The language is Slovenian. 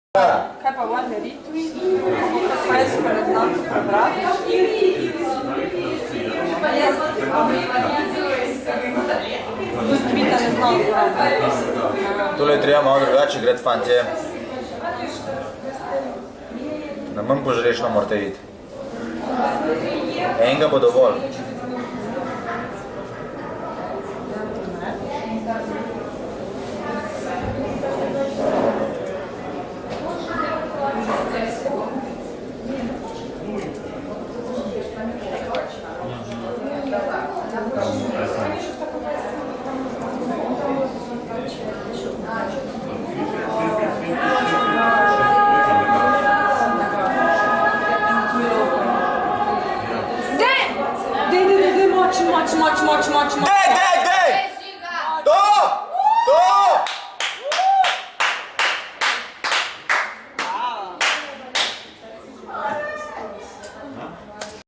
Kaj pa one ritmi, kaj so ne znam prebrati? Tvita ne znam prebrati. Tole je treba malo drugače igrati, fantje. Na manj požrešno morate iti. Enega bo dovolj. Dej, moč.